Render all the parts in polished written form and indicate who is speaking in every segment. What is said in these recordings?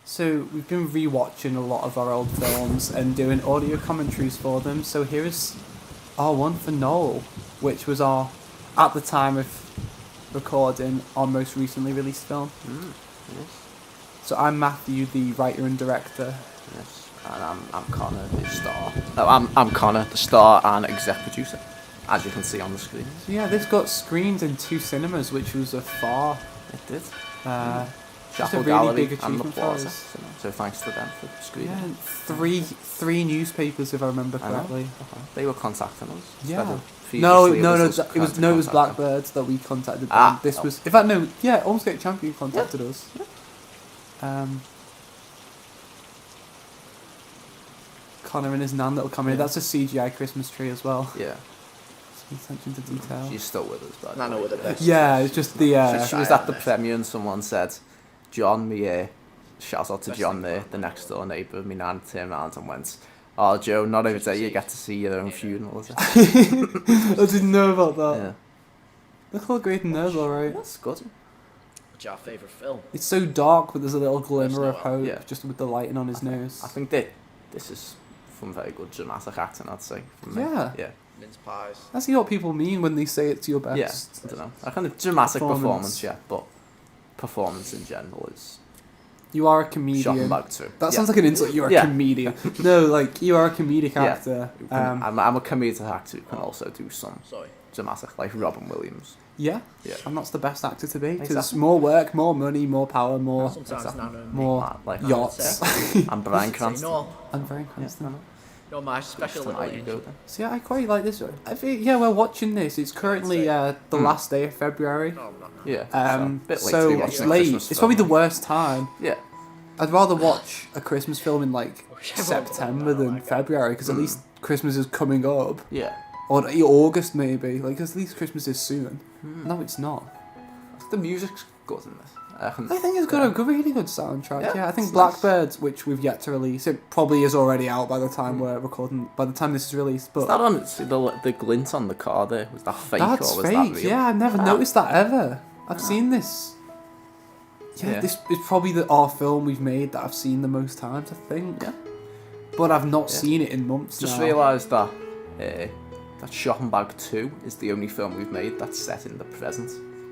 Speaker 1: So we've been rewatching a lot of our old films and doing audio commentaries for them. So here is our one for Noel, which was our, at the time of recording, our most recently released film.
Speaker 2: Yes.
Speaker 1: So I'm Matthew, the writer and director.
Speaker 2: Yes. And I'm Conor, the star. No, I'm Conor, the star and exec producer, as you can see on the screen.
Speaker 1: So yeah, this got screened in 2 cinemas, which was a far.
Speaker 2: It did.
Speaker 1: Just a
Speaker 2: Chapel
Speaker 1: really
Speaker 2: Gallery
Speaker 1: big
Speaker 2: and the
Speaker 1: achievement for
Speaker 2: Plaza.
Speaker 1: us.
Speaker 2: So thanks to them for screening.
Speaker 1: Yeah, three newspapers, if I remember correctly.
Speaker 2: They were contacting us.
Speaker 1: Yeah.
Speaker 2: It
Speaker 1: was Blackbirds that we contacted them. Was, in fact, no, yeah, Ormsgate Champion contacted us.
Speaker 2: Yeah.
Speaker 1: Conor and his nan that'll come in. That's a CGI Christmas tree as well.
Speaker 2: Yeah.
Speaker 1: Some attention to detail.
Speaker 2: She's still with us, but
Speaker 3: I know what the best.
Speaker 1: Yeah, it's just the.
Speaker 2: She was at the premiere and someone said, "John, me shout out to John there, the next door neighbour of me nan, turned around and went, "Oh Joe, not every day you get to see your own funeral." Is it?
Speaker 1: I didn't know about that.
Speaker 2: Yeah.
Speaker 1: Look how great in there's alright.
Speaker 2: That's good.
Speaker 3: What's your favourite film?
Speaker 1: It's so dark, but there's a little glimmer of
Speaker 3: Noel.
Speaker 1: hope, just with the lighting on his nose.
Speaker 2: I think that this is from very good dramatic acting, I'd say. From me.
Speaker 1: Yeah.
Speaker 2: Yeah.
Speaker 3: Mince pies.
Speaker 1: I see what people mean when they say it's your best.
Speaker 2: Yeah. I don't know. A kind of dramatic performance, yeah, but performance in general is.
Speaker 1: You are a comedian.
Speaker 2: Shocking too.
Speaker 1: That sounds like an insult. You're a comedian. No, like you are a comedic actor.
Speaker 2: I'm a comedic actor who can also do some dramatic, like Robin Williams.
Speaker 1: Yeah.
Speaker 2: Yeah.
Speaker 1: And that's the best actor to be, because
Speaker 2: Exactly.
Speaker 1: more work, more money, more power, more
Speaker 3: More
Speaker 2: Like
Speaker 1: yachts.
Speaker 2: and Bryan Cranston.
Speaker 3: No,
Speaker 1: I'm very constant.
Speaker 3: no, my special little angel.
Speaker 1: So yeah, I quite like this one. I think we're watching this. It's currently the last day of February.
Speaker 3: No, I'm not.
Speaker 2: Yeah. Bit late
Speaker 1: So
Speaker 2: to be
Speaker 1: it's
Speaker 2: watching a
Speaker 1: late.
Speaker 2: Christmas
Speaker 1: It's
Speaker 2: film.
Speaker 1: probably the worst time.
Speaker 2: Yeah.
Speaker 1: I'd rather watch a Christmas film in like September than February, because at least Christmas is coming up.
Speaker 2: Yeah.
Speaker 1: Or August maybe. Like at least Christmas is soon. No, it's not.
Speaker 2: The music's good in this.
Speaker 1: I think it's got a really good soundtrack. Yeah, I think
Speaker 2: it's
Speaker 1: Blackbirds, which we've yet to release, it probably is already out by the time we're recording. By the time this is released, but
Speaker 2: Is that on see the glint on the car there? Was that fake
Speaker 1: that's
Speaker 2: or was
Speaker 1: fake.
Speaker 2: that real?
Speaker 1: Yeah, I've never noticed that ever. I've seen this. Yeah, this is probably our film we've made that I've seen the most times, I think.
Speaker 2: Yeah.
Speaker 1: But I've not seen it in months
Speaker 2: Just
Speaker 1: now.
Speaker 2: realised that that Shopping Bag 2 is the only film we've made that's set in the present.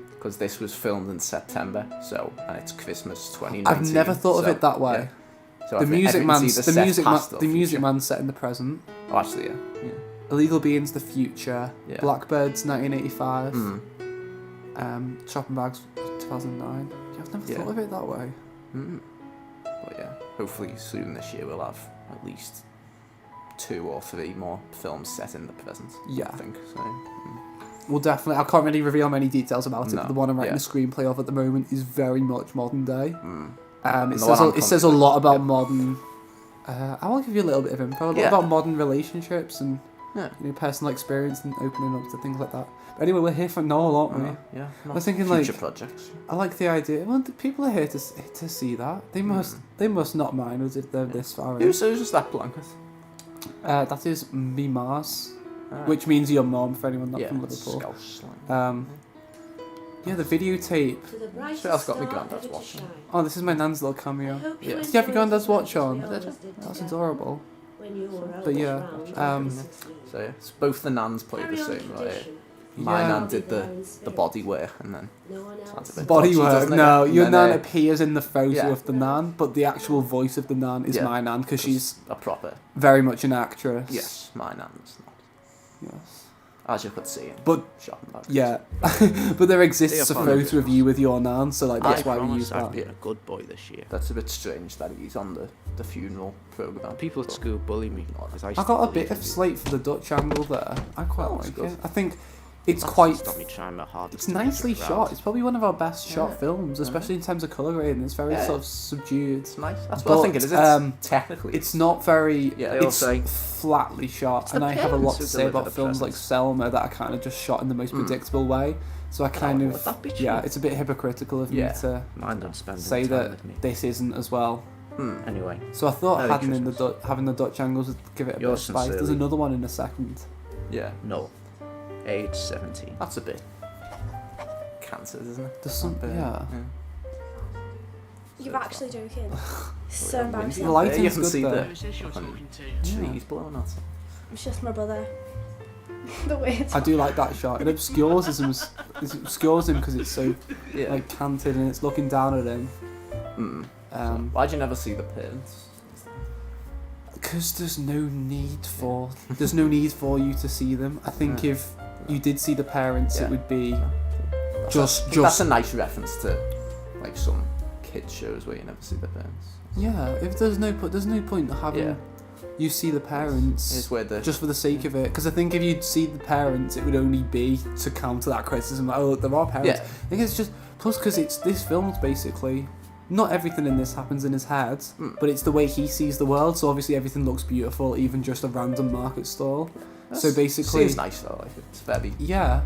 Speaker 2: Because this was filmed in September, and it's Christmas 2019.
Speaker 1: I've never thought of it that way.
Speaker 2: Yeah. So
Speaker 1: The Music
Speaker 2: the
Speaker 1: Music Man's set in the present.
Speaker 2: Oh, actually, yeah.
Speaker 1: Illegal Beings the future.
Speaker 2: Yeah.
Speaker 1: Blackbirds 1985.
Speaker 2: Mm.
Speaker 1: Shopping Bags 2009. Yeah, I've never thought of it that way.
Speaker 2: But yeah, hopefully soon this year we'll have at least 2 or 3 more films set in the present.
Speaker 1: Yeah.
Speaker 2: I think so.
Speaker 1: Well, definitely. I can't really reveal many details about it,
Speaker 2: No,
Speaker 1: but the one I'm writing
Speaker 2: yeah.
Speaker 1: a screenplay of at the moment is very much modern day.
Speaker 2: Mm.
Speaker 1: It says a lot about modern. I will give you a little bit of info. A lot about modern relationships and personal experience and opening up to things like that. But anyway, we're here for Noel, aren't we?
Speaker 2: Yeah.
Speaker 1: I was thinking
Speaker 2: future
Speaker 1: like
Speaker 2: projects.
Speaker 1: I like the idea. Well, the people are here to see that. They must not mind us if they're this far in.
Speaker 2: Who's that blanket?
Speaker 1: That is me Mars. Which means your mom, for anyone not from Liverpool.
Speaker 2: Scouse.
Speaker 1: Yeah, the videotape.
Speaker 2: So that's got my granddad's watch.
Speaker 1: Oh, this is my nan's little cameo.
Speaker 2: Yeah.
Speaker 1: Did you have your granddad's watch on? That's adorable. But yeah,
Speaker 2: So yeah, so both the nans play the same, right? My nan did the body work, and then sounds a bit
Speaker 1: body
Speaker 2: dodgy,
Speaker 1: work.
Speaker 2: doesn't it?
Speaker 1: No,
Speaker 2: And
Speaker 1: your
Speaker 2: then,
Speaker 1: nan appears in the photo of the nan, but the actual voice of the nan is my nan, because she's
Speaker 2: a proper.
Speaker 1: very much an actress.
Speaker 2: Yes, my nan's not.
Speaker 1: Yes.
Speaker 2: As you could see.
Speaker 1: But
Speaker 2: Shopping Bag.
Speaker 1: yeah, but there exists a photo of you with your nan, so like that's why we use
Speaker 4: I've
Speaker 1: that.
Speaker 4: been a good boy this year.
Speaker 2: That's a bit strange that he's on the funeral programme.
Speaker 4: People at school bully me.
Speaker 1: I got a bit of slate for the Dutch angle there. I quite like
Speaker 2: good.
Speaker 1: it. I think it's quite.
Speaker 4: Stop me trying my hardest.
Speaker 1: It's nicely
Speaker 4: to
Speaker 1: shot. It's probably one of our best shot films, especially in terms of colour grading. It's very sort of subdued.
Speaker 2: It's nice. That's what I think it is. It's technically.
Speaker 1: It's not very.
Speaker 2: Yeah,
Speaker 1: it's flatly shot, and I have a lot to say about films like Selma that are kind of just shot in the most predictable way. So I kind of it's a bit hypocritical of me to say that this isn't as well.
Speaker 4: Anyway.
Speaker 1: So I thought having the Dutch angles would give it a bit of spice. There's another one in a second.
Speaker 2: Yeah.
Speaker 4: No. Age 17.
Speaker 2: That's a bit cancer, isn't it?
Speaker 1: There's some, yeah.
Speaker 5: You're actually joking. So
Speaker 2: The
Speaker 5: embarrassing.
Speaker 1: lighting's
Speaker 2: you can
Speaker 1: good
Speaker 2: see
Speaker 1: though.
Speaker 2: the
Speaker 3: Who's this you're talking to?
Speaker 2: trees blowing out.
Speaker 5: It's just my brother. The way it's
Speaker 1: I do like that shot. It obscures him because it's so
Speaker 2: Yeah.
Speaker 1: like canted and it's looking down at him.
Speaker 2: Why'd you never see the parents?
Speaker 1: Because there's no need for you to see them. I think if you did see the parents,
Speaker 2: Yeah.
Speaker 1: it would be
Speaker 2: That's
Speaker 1: just
Speaker 2: a nice reference to like some kids shows where you never see the parents.
Speaker 1: yeah. If there's no point having
Speaker 2: Yeah.
Speaker 1: you see the parents
Speaker 2: It's where the
Speaker 1: just for the sake of it. Because I think if you'd see the parents, it would only be to counter that criticism. Like, oh, there are parents.
Speaker 2: Yeah.
Speaker 1: I think it's just plus because this film's basically. Not everything in this happens in his head, but it's the way he sees the world. So obviously everything looks beautiful, even just a random market stall. So basically,
Speaker 2: seems nice though. Like it's very
Speaker 1: yeah,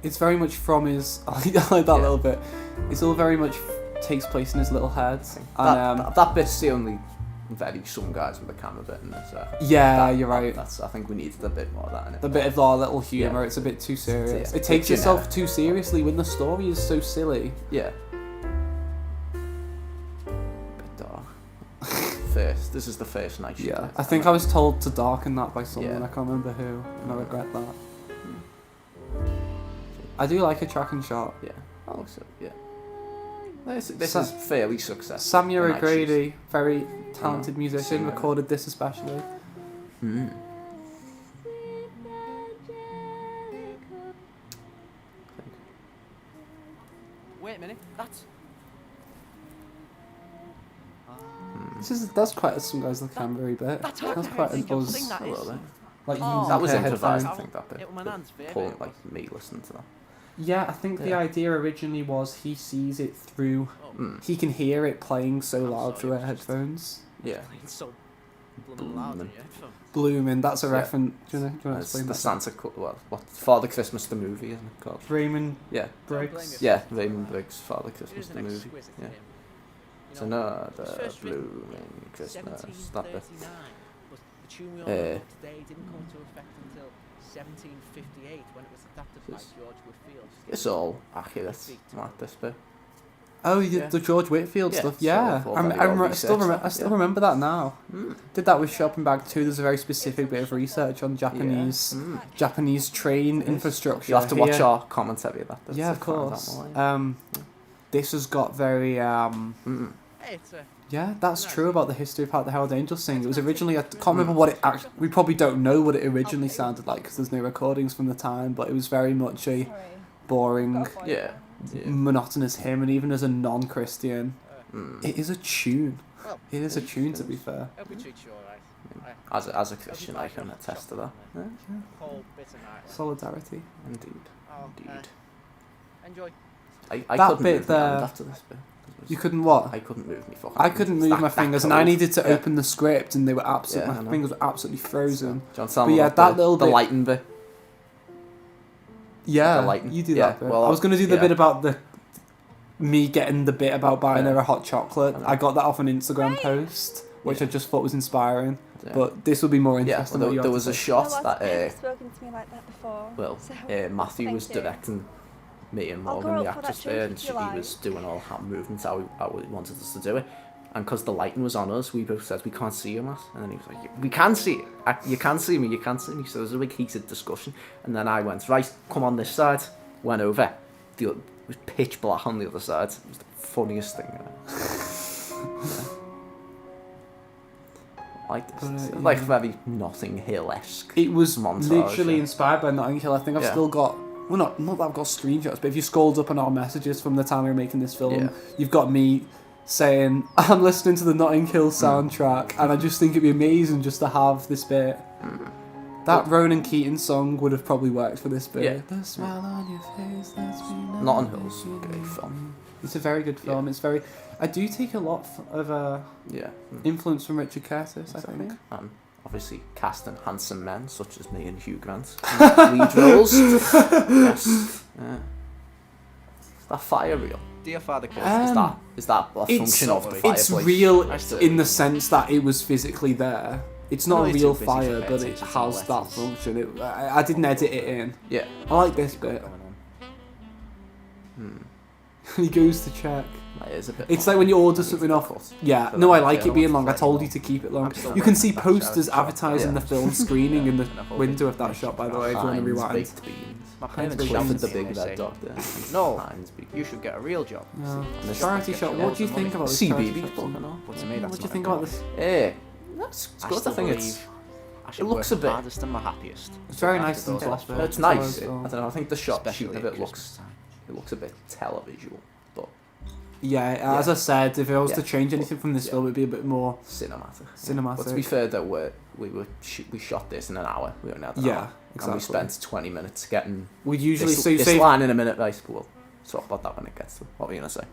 Speaker 1: it's very much from his. I like that little bit. It's all very much takes place in his little head. And
Speaker 2: that bit's the only very some guys with a camera bit in this.
Speaker 1: yeah, you're right.
Speaker 2: That's I think we needed a bit more of that in it.
Speaker 1: The bit of our little humour.
Speaker 2: Yeah.
Speaker 1: It's a bit too serious.
Speaker 2: Yeah.
Speaker 1: It takes
Speaker 2: It's
Speaker 1: itself
Speaker 2: generic.
Speaker 1: too seriously when the story is so silly.
Speaker 2: Yeah. Bit dark. This is the first night.
Speaker 1: Yeah, I think I was told to darken that by someone.
Speaker 2: Yeah.
Speaker 1: I can't remember who, and I regret that. I do like a tracking shot.
Speaker 2: Yeah. I look so. Yeah. This
Speaker 1: Sa-
Speaker 2: is fairly successful.
Speaker 1: Samuel
Speaker 2: The night
Speaker 1: O'Grady, very talented
Speaker 2: Mhm.
Speaker 1: musician,
Speaker 2: Yeah.
Speaker 1: recorded this especially.
Speaker 2: shoes. Mm.
Speaker 3: Wait a minute, that's...
Speaker 1: That's quite some guys look very bit.
Speaker 3: That's
Speaker 1: That's
Speaker 3: how
Speaker 1: quite
Speaker 3: I
Speaker 1: a
Speaker 3: think you're
Speaker 1: buzz.
Speaker 3: putting that
Speaker 2: A little bit.
Speaker 1: Like
Speaker 3: Oh.
Speaker 1: using
Speaker 2: That was
Speaker 1: pair
Speaker 2: improvised,
Speaker 1: headphones.
Speaker 2: I think, that bit.
Speaker 3: It was my nan's
Speaker 2: Paul,
Speaker 3: favourite.
Speaker 2: like me listening to that.
Speaker 1: Yeah, I think the
Speaker 2: Yeah.
Speaker 1: idea originally was he sees it through.
Speaker 2: Mm.
Speaker 1: He can hear it playing so loud
Speaker 3: sorry,
Speaker 1: through
Speaker 3: it
Speaker 1: our
Speaker 3: was just-
Speaker 1: headphones.
Speaker 2: Yeah.
Speaker 3: It's so blooming loud in
Speaker 2: Blooming.
Speaker 3: your headphones.
Speaker 1: Blooming, that's a
Speaker 2: Yeah.
Speaker 1: reference. Do you want to
Speaker 2: It's
Speaker 1: explain
Speaker 2: the
Speaker 1: that?
Speaker 2: Santa Claus. Well, what Father Christmas the movie, isn't it called?
Speaker 1: Raymond
Speaker 2: Yeah.
Speaker 1: Briggs.
Speaker 2: Yeah, Raymond Briggs' Father
Speaker 3: It
Speaker 2: Christmas
Speaker 3: is
Speaker 2: the
Speaker 3: an
Speaker 2: movie.
Speaker 3: exquisite
Speaker 2: Yeah.
Speaker 3: hymn.
Speaker 2: It's
Speaker 3: You know,
Speaker 2: another
Speaker 3: it was first written
Speaker 2: blooming
Speaker 3: in
Speaker 2: Christmas. That bit.
Speaker 3: 1739, but the tune we all
Speaker 2: Eh.
Speaker 3: know today didn't come into effect until 1758 when it was adapted by
Speaker 2: It's-
Speaker 3: George Whitfield.
Speaker 2: It's all accurate, like this bit.
Speaker 1: Oh, you did
Speaker 2: Yeah.
Speaker 1: the George Whitfield
Speaker 2: Yeah,
Speaker 1: stuff.
Speaker 2: so
Speaker 1: Yeah,
Speaker 2: all
Speaker 1: I
Speaker 2: very well
Speaker 1: still
Speaker 2: researched,
Speaker 1: I still
Speaker 2: yeah.
Speaker 1: remember that now.
Speaker 2: Mm.
Speaker 1: Did that with Shopping Bag 2. There's a very specific bit of research on Japanese
Speaker 2: Mm.
Speaker 1: Japanese train
Speaker 2: It is.
Speaker 1: infrastructure.
Speaker 2: You'll have to watch
Speaker 1: here.
Speaker 2: our commentary of that.
Speaker 1: Yeah, of
Speaker 2: to find out
Speaker 1: course.
Speaker 2: more, yeah.
Speaker 1: This has got very
Speaker 2: Mm.
Speaker 3: Hey, it's a...
Speaker 1: yeah, that's true about the history of how the Herald Angels sing. It was originally I can't remember what it actually. We probably don't know what it originally sounded like because there's no recordings from the time. But it was very much a boring,
Speaker 2: Yeah. Yeah.
Speaker 1: monotonous hymn, and even as a non-Christian,
Speaker 2: Mm.
Speaker 1: it is a tune.
Speaker 3: Well,
Speaker 1: It is a tune, to be fair.
Speaker 3: hope we treat you alright.
Speaker 2: As a Christian, I can attest to that. Yeah.
Speaker 3: Whole bit of night.
Speaker 1: Solidarity.
Speaker 2: Indeed.
Speaker 3: Oh,
Speaker 2: Indeed.
Speaker 3: enjoy.
Speaker 2: I
Speaker 1: That
Speaker 2: couldn't
Speaker 1: bit
Speaker 2: move my hand
Speaker 1: there-
Speaker 2: after this bit.
Speaker 1: You couldn't what?
Speaker 2: I couldn't move my fucking
Speaker 1: I couldn't
Speaker 2: hands.
Speaker 1: move my
Speaker 2: That
Speaker 1: fingers, and I
Speaker 2: cold.
Speaker 1: needed to
Speaker 2: Yeah.
Speaker 1: open the script, and they were absolutely.
Speaker 2: Yeah, I
Speaker 1: My
Speaker 2: know.
Speaker 1: fingers were absolutely frozen.
Speaker 2: Do you want to tell
Speaker 1: But
Speaker 2: me
Speaker 1: yeah,
Speaker 2: about
Speaker 1: that
Speaker 2: the,
Speaker 1: little
Speaker 2: the
Speaker 1: bit-
Speaker 2: lighting bit?
Speaker 1: Yeah,
Speaker 2: The lighting.
Speaker 1: you do
Speaker 2: Yeah,
Speaker 1: that bit.
Speaker 2: well,
Speaker 1: I was going to do the
Speaker 2: yeah.
Speaker 1: bit about me getting the bit about buying
Speaker 2: Yeah.
Speaker 1: her a hot chocolate.
Speaker 2: I know.
Speaker 1: I got that off an Instagram post, which
Speaker 2: Yeah.
Speaker 1: I just thought was inspiring.
Speaker 2: Yeah.
Speaker 1: But this would be more
Speaker 2: Yeah,
Speaker 1: interesting.
Speaker 2: well,
Speaker 1: what you
Speaker 2: there
Speaker 1: have
Speaker 2: was
Speaker 1: to
Speaker 2: a
Speaker 1: say.
Speaker 2: shot that
Speaker 5: Never spoken to me like that before.
Speaker 2: well,
Speaker 5: so
Speaker 2: Matthew was
Speaker 5: thank you.
Speaker 2: directing me and
Speaker 5: I'll
Speaker 2: Morgan,
Speaker 5: go
Speaker 2: the
Speaker 5: up for that
Speaker 2: actress there, and
Speaker 5: drink if you
Speaker 2: he was doing all hand movements how he wanted us to do it. And because the lighting was on us, we both said, we can't see you, Matt. And then he was like, we can see you. You can see me, you can't see me. So there was a big heated discussion. And then I went, right, come on this side. Went over. It was pitch black on the other side. It was the funniest thing. Like this.
Speaker 1: But,
Speaker 2: It's
Speaker 1: yeah.
Speaker 2: like very Notting Hill-esque.
Speaker 1: It was
Speaker 2: montage,
Speaker 1: literally
Speaker 2: yeah.
Speaker 1: inspired by Notting Hill. I think I've
Speaker 2: Yeah.
Speaker 1: still got. Well, not that I've got screenshots, but if you scrolled up on our messages from the time we were making this film,
Speaker 2: Yeah.
Speaker 1: you've got me saying, I'm listening to the Notting Hill soundtrack, and I just think it'd be amazing just to have this bit. That Ronan Keating song would have probably worked for this bit.
Speaker 2: Yeah.
Speaker 1: The smile on your face, let's be
Speaker 2: Notting Hill's a great film.
Speaker 1: It's a very good film.
Speaker 2: Yeah.
Speaker 1: It's very. I do take a lot of
Speaker 2: Yeah.
Speaker 1: influence from Richard Curtis, I think.
Speaker 2: And obviously casting handsome men such as me and Hugh Grant in lead roles. Yes. Yeah. Is that fire real?
Speaker 3: Dear Father Christmas.
Speaker 2: Is that a function of the fireplace?
Speaker 1: It's real
Speaker 3: I still-
Speaker 1: in the sense that it was physically there. It's not
Speaker 3: No,
Speaker 1: a
Speaker 3: it's
Speaker 1: real
Speaker 3: too busy
Speaker 1: fire,
Speaker 3: to pay
Speaker 1: but it
Speaker 3: attention to
Speaker 1: has
Speaker 3: the
Speaker 1: that
Speaker 3: letters.
Speaker 1: function. I didn't edit it in.
Speaker 2: Yeah.
Speaker 1: I like this bit.
Speaker 3: Going on.
Speaker 1: He goes to check.
Speaker 2: That is a bit
Speaker 1: It's
Speaker 2: long.
Speaker 1: like when you order
Speaker 2: That
Speaker 1: something
Speaker 2: needs
Speaker 1: off.
Speaker 2: to cut.
Speaker 1: Yeah,
Speaker 2: For
Speaker 1: no,
Speaker 2: that,
Speaker 1: I like
Speaker 2: yeah,
Speaker 1: it being
Speaker 2: I
Speaker 1: long. I
Speaker 2: want
Speaker 1: told
Speaker 2: to
Speaker 1: you to keep it long.
Speaker 4: I'm still
Speaker 1: You can
Speaker 4: waiting
Speaker 1: see
Speaker 4: for that
Speaker 1: posters
Speaker 4: show to
Speaker 1: advertising
Speaker 2: Yeah.
Speaker 1: the film screening in the
Speaker 4: And I hope
Speaker 1: window
Speaker 4: it
Speaker 1: of that
Speaker 4: makes
Speaker 1: shop, by the
Speaker 4: you
Speaker 1: way, if you want to
Speaker 2: Heinz
Speaker 1: rewind.
Speaker 2: baked beans.
Speaker 4: My
Speaker 1: Heinz
Speaker 4: parents
Speaker 1: baked
Speaker 2: Shop
Speaker 1: beans.
Speaker 2: at the
Speaker 4: say,
Speaker 2: big
Speaker 4: they
Speaker 2: red
Speaker 4: say,
Speaker 2: dog there.
Speaker 4: No,
Speaker 2: Heinz baked
Speaker 4: you should get a real job.
Speaker 1: Yeah.
Speaker 2: This
Speaker 1: Charity
Speaker 4: get
Speaker 1: shop.
Speaker 4: you
Speaker 1: What
Speaker 4: loads
Speaker 1: do you
Speaker 4: of
Speaker 1: think
Speaker 4: money.
Speaker 1: about this charity
Speaker 2: CBB
Speaker 1: shop?
Speaker 2: fucking hell.
Speaker 4: But to me, that's
Speaker 1: What do you
Speaker 4: not
Speaker 1: think
Speaker 4: a
Speaker 1: about
Speaker 4: goal.
Speaker 1: this?
Speaker 2: Yeah, that's
Speaker 4: I
Speaker 2: good. I
Speaker 4: still
Speaker 2: think it's.
Speaker 4: believe I should
Speaker 2: looks
Speaker 4: work
Speaker 2: a bit-
Speaker 4: hardest and my happiest.
Speaker 1: It's very
Speaker 4: After
Speaker 1: nice and
Speaker 4: those
Speaker 1: soft.
Speaker 4: films.
Speaker 2: It's nice. I
Speaker 1: Well,
Speaker 2: don't know. I think the shot
Speaker 4: Especially
Speaker 2: shooting of
Speaker 4: at
Speaker 2: it looks.
Speaker 4: Christmas time.
Speaker 2: It looks a bit televisual, but
Speaker 1: Yeah, as I said, if I was to
Speaker 2: Yeah.
Speaker 1: change anything from this
Speaker 2: Yeah.
Speaker 1: film, it'd be a bit more
Speaker 2: cinematic.
Speaker 1: cinematic.
Speaker 2: But to be fair, though, we shot this in an hour. We only had an
Speaker 1: Yeah,
Speaker 2: hour.
Speaker 1: exactly.
Speaker 2: And we spent 20 minutes getting
Speaker 1: We'd usually
Speaker 2: this,
Speaker 1: so
Speaker 2: this
Speaker 1: say.
Speaker 2: line in a minute, right? But we'll talk about that when it gets to. What were you gonna say?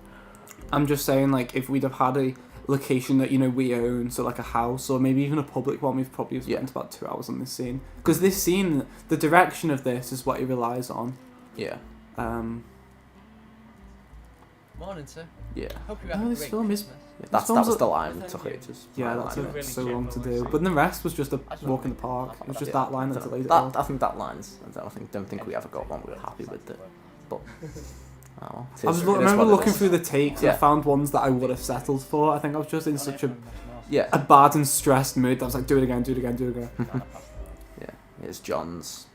Speaker 1: I'm just saying, like, if we'd have had a location that we own, so like a house or maybe even a public one, we've probably spent about 2 hours on this scene. Because this scene, the direction of this is what he relies on.
Speaker 2: Yeah,
Speaker 3: Morning, sir.
Speaker 2: yeah.
Speaker 3: Hope you
Speaker 1: No,
Speaker 3: have a
Speaker 1: this
Speaker 3: great
Speaker 1: film is-
Speaker 3: Christmas.
Speaker 2: That
Speaker 1: film's
Speaker 2: was
Speaker 1: a-
Speaker 2: the line that
Speaker 3: Thank
Speaker 2: took
Speaker 3: you.
Speaker 2: ages.
Speaker 1: Yeah,
Speaker 2: My
Speaker 1: that
Speaker 2: line.
Speaker 1: took
Speaker 3: really
Speaker 1: so long to
Speaker 3: cheerful
Speaker 1: do.
Speaker 3: and
Speaker 1: But the rest was just a
Speaker 3: I just
Speaker 1: walk in the
Speaker 3: wanna-
Speaker 1: park. It was just
Speaker 2: Yeah.
Speaker 1: that line that delayed it
Speaker 2: That,
Speaker 1: all.
Speaker 2: I think that line's. I don't think we ever got one we were happy with it. But well,
Speaker 1: I was remember looking through the takes and
Speaker 2: Yeah.
Speaker 1: I found ones that I would have settled for. I think I was just in such a
Speaker 2: Yeah,
Speaker 1: bad and stressed mood that I was like, do it again, do it again, do it again.
Speaker 2: yeah. It's John's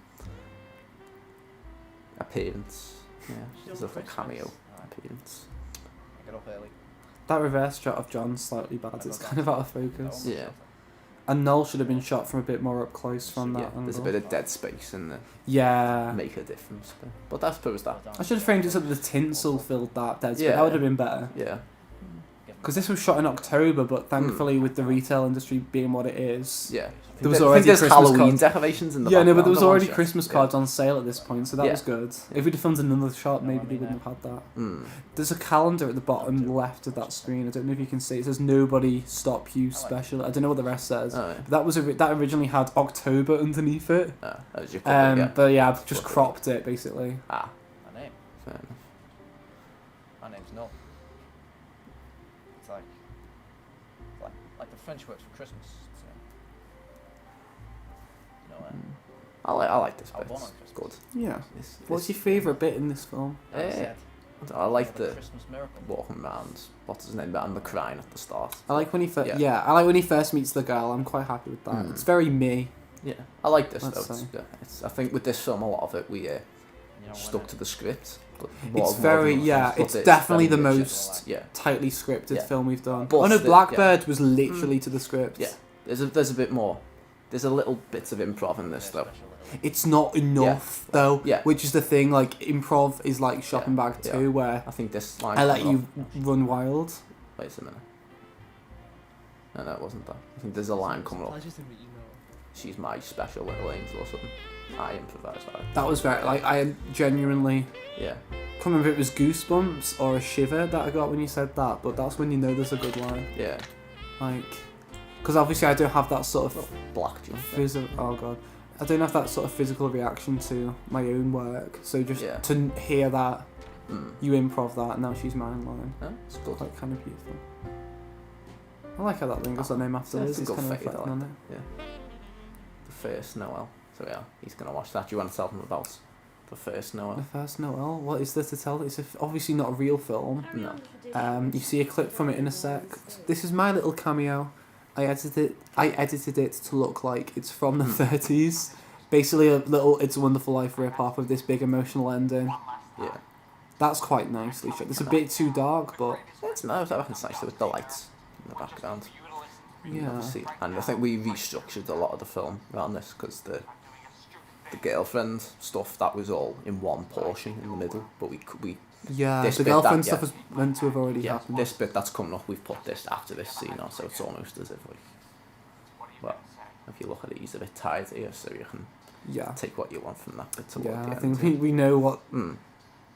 Speaker 2: appearance. Yeah, it's a little cameo appearance.
Speaker 3: I get up early.
Speaker 1: That reverse shot of John's slightly bad. It's kind of out of focus.
Speaker 2: Yeah.
Speaker 1: And Noel should have been shot from a bit more up close from that
Speaker 2: Yeah, there's a
Speaker 1: angle.
Speaker 2: bit of dead space in the
Speaker 1: Yeah.
Speaker 2: make a difference. But I suppose that.
Speaker 1: I should have framed it so that the tinsel filled that dead space.
Speaker 2: Yeah.
Speaker 1: That would have been better.
Speaker 2: Yeah.
Speaker 1: Because this was shot in October, but thankfully with the retail industry being what it is,
Speaker 2: Yeah.
Speaker 1: There was
Speaker 2: I
Speaker 1: already
Speaker 2: think there's
Speaker 1: Christmas
Speaker 2: Halloween
Speaker 1: cards.
Speaker 2: decorations in the
Speaker 1: Yeah, no,
Speaker 2: background.
Speaker 1: but there was
Speaker 2: I
Speaker 1: already
Speaker 2: watched it.
Speaker 1: Christmas cards on sale at this point, so that
Speaker 2: Yeah.
Speaker 1: was good. If we'd have filmed another shot, maybe they wouldn't have had that.
Speaker 2: Mm.
Speaker 1: There's a calendar at the bottom left of that screen. I don't know if you can see. It says "Nobody Stop You Special." I don't know what the rest says.
Speaker 2: Oh, yeah.
Speaker 1: But that was that originally had October underneath it.
Speaker 2: That was your cover, yeah.
Speaker 1: But yeah, I've just cropped it basically.
Speaker 2: Ah,
Speaker 3: My name?
Speaker 2: fair enough.
Speaker 3: My name's Noel. It's like the French words for Christmas. So,
Speaker 2: I like this
Speaker 3: I
Speaker 2: bit.
Speaker 3: was born on
Speaker 2: It's
Speaker 3: Christmas.
Speaker 2: good.
Speaker 1: Yeah.
Speaker 2: It's,
Speaker 1: What's
Speaker 2: it's,
Speaker 1: your favourite bit in this film?
Speaker 3: As I
Speaker 2: Eh,
Speaker 3: said,
Speaker 2: I like
Speaker 3: we have a
Speaker 2: the
Speaker 3: Christmas miracle.
Speaker 2: walking around. What's his name? And the crying at the start.
Speaker 1: I like when he first.
Speaker 2: Yeah.
Speaker 1: Yeah, I like when he first meets the girl. I'm quite happy with that.
Speaker 2: Mm.
Speaker 1: It's very me.
Speaker 2: Yeah, I like this
Speaker 1: Let's
Speaker 2: though.
Speaker 1: say.
Speaker 2: I think with this film, a lot of it we
Speaker 3: You know,
Speaker 2: stuck
Speaker 3: when
Speaker 2: to the script. But
Speaker 1: It's very
Speaker 2: but
Speaker 1: It's
Speaker 2: it's
Speaker 1: definitely the
Speaker 2: very
Speaker 1: most
Speaker 2: Yeah,
Speaker 1: tightly scripted
Speaker 2: Yeah.
Speaker 1: film we've done.
Speaker 2: But
Speaker 1: Oh no,
Speaker 2: the-
Speaker 1: Blackbird was literally to the script.
Speaker 2: yeah. There's a bit more. There's a little bits of improv in this though.
Speaker 1: It's not enough though.
Speaker 2: Yeah.
Speaker 1: Which is the thing. Like improv is like Shopping Bag
Speaker 2: Yeah.
Speaker 1: 2, where
Speaker 2: I think this line.
Speaker 1: I let
Speaker 2: coming
Speaker 1: you
Speaker 2: up-
Speaker 1: run wild.
Speaker 2: Wait a minute. No, it wasn't that. I think there's a line coming up.
Speaker 3: Pleasure to meet you, Noel.
Speaker 2: She's my special little angel or something. I improvised that.
Speaker 1: That was very like I genuinely
Speaker 2: Yeah.
Speaker 1: can't remember if it was goosebumps or a shiver that I got when you said that, but that's when you know there's a good line.
Speaker 2: Yeah.
Speaker 1: Like, because obviously I don't have that sort of
Speaker 2: Black jump.
Speaker 1: physical. Oh god, I don't have that sort of physical reaction to my own work. So just
Speaker 2: Yeah.
Speaker 1: to hear that
Speaker 2: Mm.
Speaker 1: you improv that, and now she's mine line.
Speaker 2: Yeah, it's good.
Speaker 1: Quite kind of beautiful. I like how that lingers that name after
Speaker 2: Yeah,
Speaker 1: Liz.
Speaker 2: it's a
Speaker 1: It's
Speaker 2: good
Speaker 1: kind of
Speaker 2: fade, I
Speaker 1: reflecting
Speaker 2: like
Speaker 1: on it.
Speaker 2: The first Noel. So yeah, he's gonna watch that. Do you want to tell him about the first Noel?
Speaker 1: The first Noel. What is there to tell? It's obviously not a real film.
Speaker 2: No.
Speaker 1: You see a clip from it in a sec. This is my little cameo. I edited it to look like it's from the 30s. Basically a little It's a Wonderful Life rip-off of this big emotional ending.
Speaker 2: Yeah.
Speaker 1: That's quite nicely shot. It's a bit too dark, but
Speaker 2: It's nice. I reckon it's nice with the lights in the background.
Speaker 1: yeah.
Speaker 2: Obviously. And I think we restructured a lot of the film around this because the girlfriend stuff that was all in one portion in the middle, but we
Speaker 1: Yeah,
Speaker 2: This
Speaker 1: the
Speaker 2: bit
Speaker 1: girlfriend
Speaker 2: that-
Speaker 1: stuff was meant to have already
Speaker 2: yeah,
Speaker 1: happened.
Speaker 2: this bit that's coming up, we've put this after this scene on, so it's almost as if well, if you look at it, he's a bit tired here, so you can
Speaker 1: Yeah.
Speaker 2: take what you want from that bit toward
Speaker 1: Yeah,
Speaker 2: the
Speaker 1: I
Speaker 2: end.
Speaker 1: think we know
Speaker 2: Mm.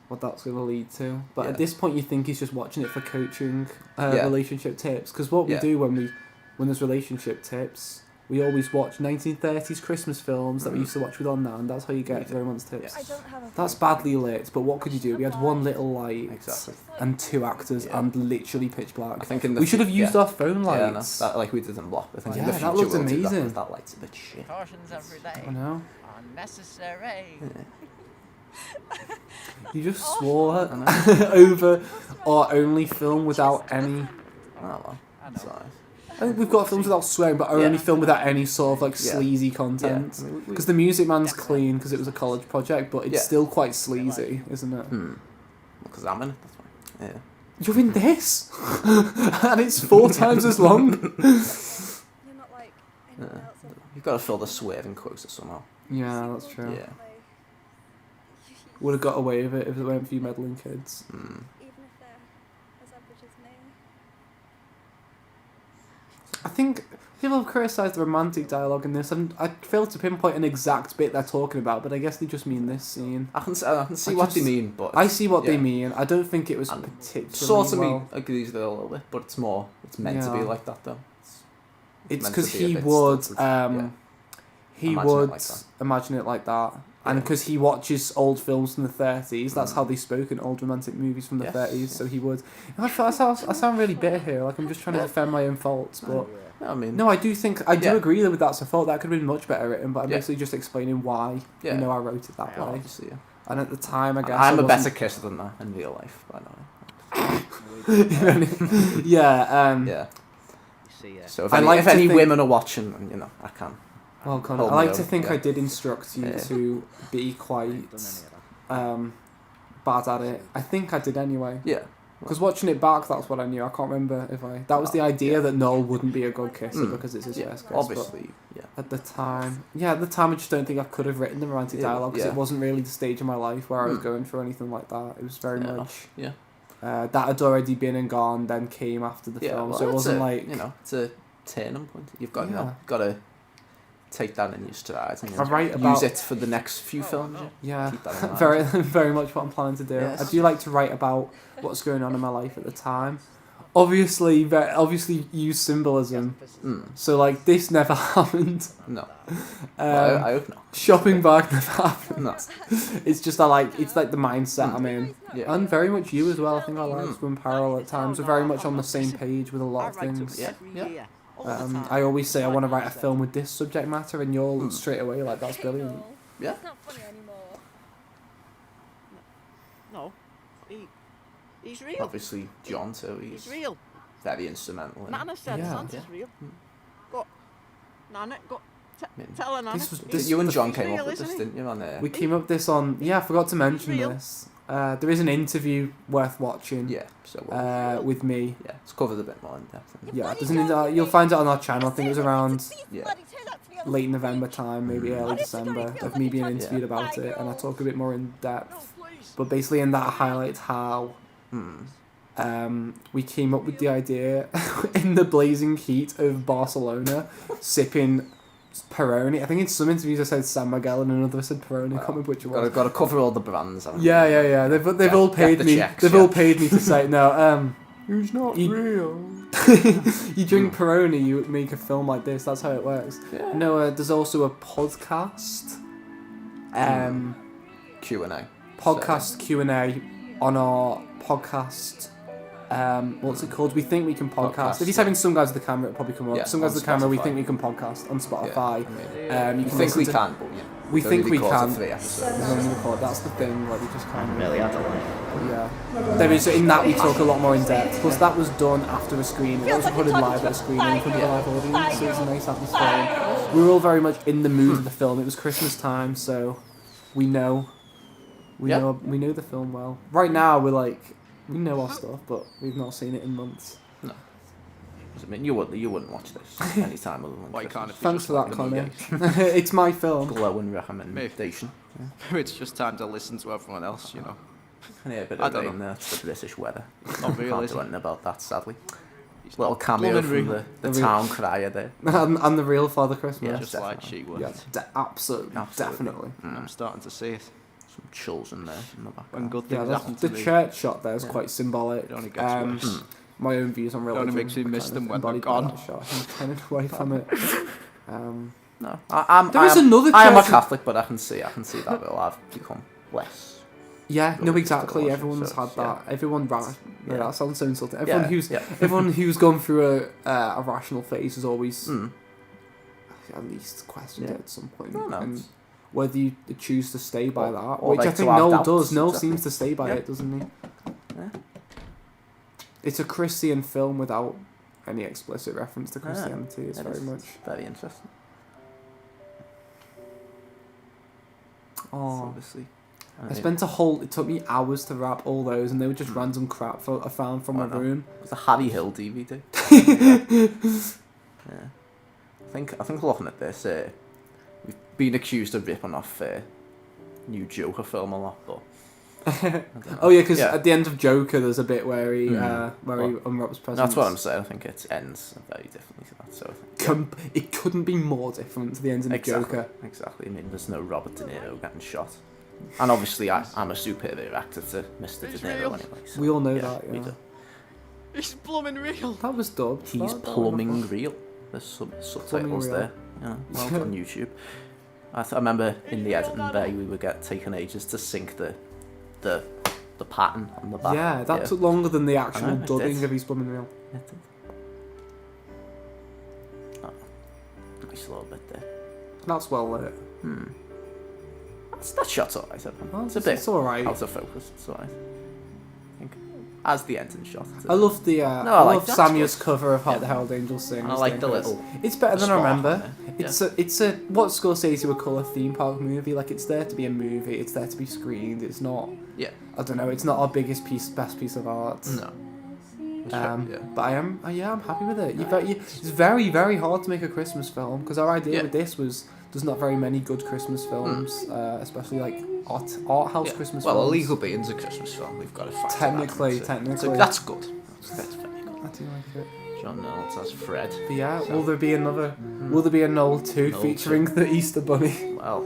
Speaker 1: what that's going to lead to. But
Speaker 2: Yeah.
Speaker 1: at this point, you think he's just watching it for coaching
Speaker 2: Yeah.
Speaker 1: relationship tips. Because what we
Speaker 2: Yeah.
Speaker 1: do when there's relationship tips, we always watch 1930s Christmas films that we used to watch with on now, and that's how you get romance tips.
Speaker 5: I don't have a
Speaker 1: That's badly lit, but what could you do? We had one little light
Speaker 2: Exactly.
Speaker 1: and two actors
Speaker 2: Yeah.
Speaker 1: and literally pitch
Speaker 2: I
Speaker 1: black.
Speaker 2: think in the
Speaker 1: We should have used
Speaker 2: yeah.
Speaker 1: our phone
Speaker 2: Yeah, no,
Speaker 1: lights.
Speaker 2: that, like we did in Block. I think in
Speaker 1: Yeah,
Speaker 2: the
Speaker 1: that
Speaker 2: future
Speaker 1: looked
Speaker 2: we'll do
Speaker 1: amazing.
Speaker 2: that light's a bit shit.
Speaker 3: Cautions every day
Speaker 1: I know.
Speaker 3: are necessary.
Speaker 1: You just swore over our only film without any.
Speaker 2: Oh well.
Speaker 3: I know.
Speaker 2: Sorry.
Speaker 1: I think we've got films without swearing, but our
Speaker 2: Yeah.
Speaker 1: only film without any sort of like
Speaker 2: Yeah.
Speaker 1: sleazy content.
Speaker 2: Yeah. I mean,
Speaker 1: Because the Music Man's clean because it was a college project, but it's
Speaker 2: Yeah.
Speaker 1: still quite sleazy, isn't it?
Speaker 2: Because I'm in it. That's why. Yeah.
Speaker 1: You're in this, and it's 4 times as long.
Speaker 5: You're not like anyone
Speaker 2: Yeah.
Speaker 5: else.
Speaker 2: You've got to fill the swerving quota somehow.
Speaker 1: Yeah, that's true.
Speaker 2: Yeah.
Speaker 1: Would have got away with it if it weren't for you meddling kids.
Speaker 2: Mm.
Speaker 5: Even if they're as average as me.
Speaker 1: I think people have criticised the romantic dialogue in this, and I failed to pinpoint an exact bit they're talking about, but I guess they just mean this scene.
Speaker 2: I can see
Speaker 1: I
Speaker 2: what they
Speaker 1: just-
Speaker 2: mean, but
Speaker 1: I see what they
Speaker 2: yeah.
Speaker 1: mean. I don't think it was
Speaker 2: And
Speaker 1: particularly
Speaker 2: sort of
Speaker 1: well.
Speaker 2: me agrees with it a little bit, but it's meant to be
Speaker 1: Yeah.
Speaker 2: like that though.
Speaker 1: It's
Speaker 2: meant to
Speaker 1: because
Speaker 2: be a
Speaker 1: he
Speaker 2: bit
Speaker 1: would,
Speaker 2: stilted, yeah.
Speaker 1: he
Speaker 2: Imagine it
Speaker 1: would
Speaker 2: like that.
Speaker 1: imagine it like that, and
Speaker 2: Yeah.
Speaker 1: because he watches old films from the 30s, that's how they spoke in old romantic movies from the
Speaker 2: Yes,
Speaker 1: 30s.
Speaker 2: yes.
Speaker 1: So he would. I sound really bitter here, like I'm just trying to defend my own faults, but
Speaker 2: No, I mean,
Speaker 1: no, I do
Speaker 2: Yeah.
Speaker 1: agree with that. So I thought that could have been much better written, but I'm
Speaker 2: Yeah.
Speaker 1: basically just explaining why
Speaker 2: Yeah.
Speaker 1: I wrote it that
Speaker 2: yeah,
Speaker 1: way.
Speaker 2: obviously, yeah.
Speaker 1: And at the time, I
Speaker 2: And
Speaker 1: guess
Speaker 2: I'm
Speaker 1: I
Speaker 2: a better
Speaker 1: wasn't-
Speaker 2: kisser than that in real life, by the way.
Speaker 1: yeah.
Speaker 2: Yeah.
Speaker 4: You see,
Speaker 2: So if
Speaker 1: I
Speaker 2: any,
Speaker 1: like
Speaker 2: if
Speaker 1: to
Speaker 2: any
Speaker 1: think-
Speaker 2: women are watching, you know, I can.
Speaker 1: Well, Conor,
Speaker 2: Hold
Speaker 1: I like
Speaker 2: my
Speaker 1: to
Speaker 2: own,
Speaker 1: think
Speaker 2: yeah.
Speaker 1: I did instruct you
Speaker 2: Yeah.
Speaker 1: to be quite bad at it. I think I did anyway.
Speaker 2: Yeah.
Speaker 1: Because watching it back, that's what I knew. I can't remember if I. That was the idea
Speaker 2: yeah.
Speaker 1: that Noel wouldn't be a good kisser
Speaker 2: Mm.
Speaker 1: because it's his
Speaker 2: Yeah.
Speaker 1: first kiss. but
Speaker 2: Obviously, yeah.
Speaker 1: at the time, I just don't think I could have written the romantic
Speaker 2: Yeah,
Speaker 1: dialogue because
Speaker 2: yeah.
Speaker 1: it wasn't really the stage of my life where I was
Speaker 2: Mm.
Speaker 1: going through anything like that. It was very
Speaker 2: Fair
Speaker 1: much.
Speaker 2: enough, yeah.
Speaker 1: That had already been and gone, then came after the
Speaker 2: Yeah,
Speaker 1: film,
Speaker 2: well,
Speaker 1: so it
Speaker 2: that's
Speaker 1: wasn't
Speaker 2: a,
Speaker 1: like.
Speaker 2: you know, it's a turning point. You've got, you
Speaker 1: Yeah.
Speaker 2: know, got to take that in your stride and
Speaker 1: I write
Speaker 2: use
Speaker 1: about-
Speaker 2: it for the next few films.
Speaker 1: Yeah,
Speaker 2: Keep that in mind.
Speaker 1: very, very much what I'm planning to do.
Speaker 2: Yes.
Speaker 1: I do like to write about what's going on in my life at the time. Obviously, use symbolism.
Speaker 2: Mm.
Speaker 1: So like this never happened.
Speaker 2: No. Well,
Speaker 1: Um,
Speaker 2: I hope not.
Speaker 1: shopping bag never happened.
Speaker 2: No.
Speaker 1: It's just it's like the mindset I'm in,
Speaker 2: Yeah.
Speaker 1: and very much you as well. I think our lives
Speaker 2: Mm.
Speaker 1: go in parallel at times. We're very much on the same page with a lot of things.
Speaker 2: Yeah. Yeah.
Speaker 1: I always say I want to write a film with this subject matter, and you're
Speaker 2: Mm.
Speaker 1: straight away like that's brilliant.
Speaker 2: Yeah.
Speaker 5: It's not funny anymore.
Speaker 4: No. He's real.
Speaker 2: Obviously, John too.
Speaker 4: He's
Speaker 2: He's
Speaker 4: real.
Speaker 2: very instrumental. in-
Speaker 4: Nana said
Speaker 1: Yeah.
Speaker 4: Santa's
Speaker 2: Yeah.
Speaker 4: real. Go. Nana, go.
Speaker 2: I mean,
Speaker 4: Tell her, Nana.
Speaker 1: This was-
Speaker 4: He's-
Speaker 2: you and John
Speaker 4: he's
Speaker 2: came
Speaker 4: real,
Speaker 2: up with this,
Speaker 4: isn't he?
Speaker 2: didn't you? On there.
Speaker 1: We came up with this on. Yeah, I forgot to mention
Speaker 4: Real.
Speaker 1: this. There is an interview worth watching.
Speaker 2: Yeah. So.
Speaker 1: With me.
Speaker 2: yeah. It's covered a bit more in depth. isn't it?
Speaker 1: Yeah, there's you'll find it on our channel. I think it was around
Speaker 2: Yeah.
Speaker 1: late November time, maybe early December, of me being interviewed about it, and I talk a bit more in depth. But basically, in that, I highlight how we came up with the idea in the blazing heat of Barcelona, sipping Peroni. I think in some interviews I said San Miguel, and another I said Peroni. I can't remember which one.
Speaker 2: Got to cover all the brands. haven't
Speaker 1: Yeah,
Speaker 2: you?
Speaker 1: yeah, yeah. They've
Speaker 2: Get-
Speaker 1: all
Speaker 2: get
Speaker 1: paid
Speaker 2: the
Speaker 1: me.
Speaker 2: checks,
Speaker 1: They've
Speaker 2: yeah.
Speaker 1: all paid me to say no.
Speaker 2: Who's not
Speaker 1: You-
Speaker 2: real?
Speaker 1: You drink Peroni, you make a film like this. That's how it works.
Speaker 2: Yeah.
Speaker 1: No, there's also a podcast.
Speaker 2: Q&A.
Speaker 1: Podcast Q&A on our podcast. What's it called? We think we can podcast.
Speaker 2: Podcast,
Speaker 1: If you type in "Some Guys with the Camera," it'll probably come up.
Speaker 2: Yeah,
Speaker 1: Some Guys
Speaker 2: on
Speaker 1: with the Camera. We
Speaker 2: Spotify.
Speaker 1: think we can podcast on Spotify.
Speaker 2: Yeah,
Speaker 1: You
Speaker 2: I
Speaker 1: can
Speaker 2: think
Speaker 1: listen
Speaker 2: we
Speaker 1: to-
Speaker 2: can, but yeah.
Speaker 1: We think we can.
Speaker 2: 3 episodes.
Speaker 1: There's only record. That's the thing. Like we just can't.
Speaker 4: Really had to like.
Speaker 1: Yeah. There is in that we talk a lot more in depth. Plus that was done after a screen. It was recorded live at a screen in front of a live audience, so it was a nice atmosphere. We were all very much in the mood of the film. It was Christmas time, so we know we
Speaker 2: Yeah.
Speaker 1: know the film well. Right now we're like we know our stuff, but we've not seen it in months.
Speaker 2: I mean, you wouldn't watch this any time other than
Speaker 3: Why
Speaker 2: Christmas.
Speaker 3: can't it be
Speaker 1: Thanks
Speaker 3: just
Speaker 1: for that,
Speaker 3: like
Speaker 1: Connor. It's my film.
Speaker 2: Glowing recommendation.
Speaker 3: Maybe it's just time to listen to everyone else, you know.
Speaker 2: And yeah, a bit
Speaker 3: I
Speaker 2: of
Speaker 3: don't
Speaker 2: rain there. It's the British weather.
Speaker 3: Not real,
Speaker 2: Can't
Speaker 3: is
Speaker 2: do
Speaker 3: it?
Speaker 2: anything about that, sadly.
Speaker 3: It's
Speaker 2: Little
Speaker 3: not
Speaker 2: cameo
Speaker 3: blooming
Speaker 2: from
Speaker 3: real.
Speaker 2: the
Speaker 1: The
Speaker 2: town crier there.
Speaker 1: and the real Father Christmas.
Speaker 2: Yeah.
Speaker 3: Just like
Speaker 2: definitely.
Speaker 3: she was.
Speaker 1: Yeah, absolutely, definitely.
Speaker 3: I'm starting to see it.
Speaker 2: Some children there in the
Speaker 3: When
Speaker 2: background.
Speaker 3: good
Speaker 1: Yeah,
Speaker 3: things happen
Speaker 1: the
Speaker 3: to me.
Speaker 1: church shot there is
Speaker 2: Yeah.
Speaker 1: quite symbolic.
Speaker 3: It only gets worse.
Speaker 1: My own views on religion.
Speaker 3: makes me
Speaker 1: are
Speaker 3: miss
Speaker 1: kind
Speaker 3: them
Speaker 1: of
Speaker 3: when they're
Speaker 1: embodied by
Speaker 3: gone.
Speaker 1: that shot. I'm turning away from it.
Speaker 2: No, I
Speaker 1: There is
Speaker 2: am,
Speaker 1: another
Speaker 2: I am a
Speaker 1: church-
Speaker 2: Catholic, but I can see that will have become less.
Speaker 1: Yeah, no,
Speaker 2: Religious
Speaker 1: exactly.
Speaker 2: devotion,
Speaker 1: Everyone's
Speaker 2: so
Speaker 1: had
Speaker 2: it's-
Speaker 1: that. Everyone,
Speaker 2: Yeah.
Speaker 1: that sounds so insulting. Everyone
Speaker 2: Yeah.
Speaker 1: everyone who's gone through a rational phase has always
Speaker 2: Mm.
Speaker 1: at least questioned
Speaker 2: Yeah.
Speaker 1: it at some point.
Speaker 2: No,
Speaker 1: And
Speaker 2: it's-
Speaker 1: whether you choose to stay by that,
Speaker 2: or
Speaker 1: which
Speaker 2: like
Speaker 1: I
Speaker 2: to
Speaker 1: think
Speaker 2: have
Speaker 1: Noel
Speaker 2: doubts,
Speaker 1: does. Noel
Speaker 2: exactly.
Speaker 1: seems to stay by
Speaker 2: Yeah.
Speaker 1: it, doesn't he?
Speaker 2: Yeah.
Speaker 1: It's a Christian film without any explicit reference to Christianity. It's
Speaker 2: It
Speaker 1: very
Speaker 2: is
Speaker 1: much.
Speaker 2: very interesting. So
Speaker 1: Oh,
Speaker 2: obviously,
Speaker 1: I spent it took me hours to wrap all those, and they were just random crap I found from
Speaker 2: I
Speaker 1: my
Speaker 2: know.
Speaker 1: room.
Speaker 2: It was a Harry Hill DVD. Yeah. I think looking at this, we've been accused of ripping off new Joker film a lot, but
Speaker 1: Oh yeah, because at the end of Joker, there's a bit where he he unwraps presents.
Speaker 2: that's what I'm saying. I think it ends very differently to that. So I think,
Speaker 1: It couldn't be more different to the end of Joker.
Speaker 2: Exactly. I mean, there's no Robert De Niro getting shot, and obviously I'm a superior actor to Mr. De Niro anyway. So,
Speaker 1: We all know that.
Speaker 2: we
Speaker 1: Yeah.
Speaker 2: do.
Speaker 4: He's blooming real.
Speaker 1: That was dubbed.
Speaker 2: He's
Speaker 1: That
Speaker 2: plumbing real. There's some subtitles
Speaker 1: real.
Speaker 2: there. You know, well, on YouTube. I remember in the editing bay we would get taking ages to sync the pattern on the back.
Speaker 1: Yeah, that took longer than the actual
Speaker 2: it
Speaker 1: dubbing
Speaker 2: did.
Speaker 1: of He's Blooming Real.
Speaker 2: It did. Oh, nice little bit there.
Speaker 1: That's well lit.
Speaker 2: That shot's alright, I think.
Speaker 1: Well,
Speaker 2: It's a bit
Speaker 1: It's alright.
Speaker 2: out of focus. It's alright. I think as the ending shot.
Speaker 1: I love the I
Speaker 2: like
Speaker 1: love
Speaker 2: that.
Speaker 1: Samuel's cover of How the Herald Angels Sing.
Speaker 2: And I like the little.
Speaker 1: It's better than I
Speaker 2: spot,
Speaker 1: remember.
Speaker 2: yeah.
Speaker 1: It's a what Scorsese would call a theme park movie. Like, it's there to be a movie. It's there to be screened. It's not.
Speaker 2: Yeah.
Speaker 1: I don't know. It's not our best piece of art.
Speaker 2: No.
Speaker 1: But I'm happy with it. It's very, very hard to make a Christmas film, because our idea with this was there's not very many good Christmas films, especially like art house Christmas
Speaker 3: Well,
Speaker 1: films.
Speaker 3: Illegal Being's a Christmas film. We've got to find
Speaker 1: Technically.
Speaker 3: So that's good. That's very good.
Speaker 1: I do like it.
Speaker 2: John Reynolds as Fred.
Speaker 1: But yeah,
Speaker 2: So-
Speaker 1: will there be another? Will there be a Noel 2
Speaker 2: Noel
Speaker 1: featuring the Easter Bunny?
Speaker 2: Well,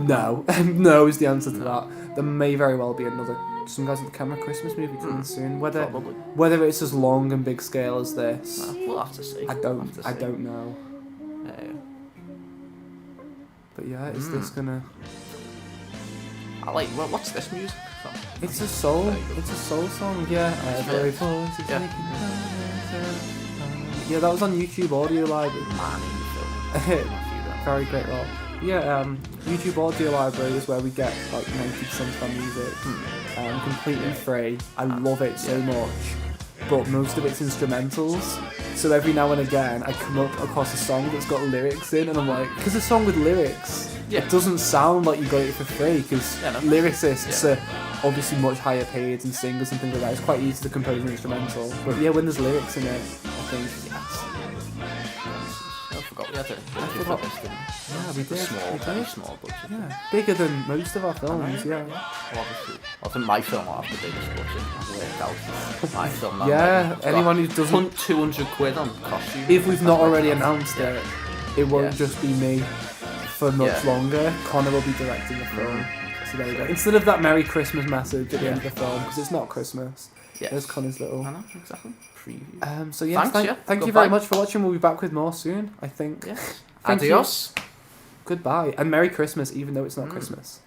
Speaker 1: No, no is the answer to that. There may very well be another Some Guys with the Camera Christmas movie coming soon.
Speaker 2: Probably.
Speaker 1: Whether it's as long and big scale as this,
Speaker 2: We'll have to see.
Speaker 1: I
Speaker 2: We'll have to see.
Speaker 1: don't know. But yeah, is this gonna?
Speaker 2: I like. What's this music from?
Speaker 1: It's a soul.
Speaker 2: Very good.
Speaker 1: It's a soul song. Yeah. Every voice is
Speaker 2: Yeah.
Speaker 1: making noise. Yeah, that was on YouTube Audio Library.
Speaker 2: Man in the film.
Speaker 1: Very great role. Yeah, YouTube Audio Library is where we get like 90% of our music, completely free. I love it so much, but most of it's instrumentals. So every now and again, I come up across a song that's got lyrics in, and I'm like, because a song with lyrics, it doesn't sound like you got it for free, because lyricists are obviously much higher paid and singers and things like that. It's quite easy to compose an instrumental, but yeah, when there's lyrics in it, I think
Speaker 2: I forgot we had it.
Speaker 1: I forgot. Yeah, we did.
Speaker 2: Very small budget.
Speaker 1: Yeah, bigger than most of our films. Yeah.
Speaker 2: Well, obviously, I think my film will have the biggest budget. I've worked out. My film.
Speaker 1: Yeah, anyone who doesn't.
Speaker 2: 200 quid on costume.
Speaker 1: If we've not already announced it, it won't
Speaker 2: Yeah.
Speaker 1: just be me for much
Speaker 2: Yeah.
Speaker 1: longer. Connor will be directing the film. So there you go. Instead of that Merry Christmas message at the end of the film, because it's not Christmas. There's Connor's little.
Speaker 2: I know, exactly. Preview.
Speaker 1: So yeah,
Speaker 2: Thanks,
Speaker 1: thank you
Speaker 2: Goodbye.
Speaker 1: very much for watching. We'll be back with more soon, I think.
Speaker 2: Yes.
Speaker 1: Thank you.
Speaker 2: Adios.
Speaker 1: Goodbye and Merry Christmas, even though it's not Christmas.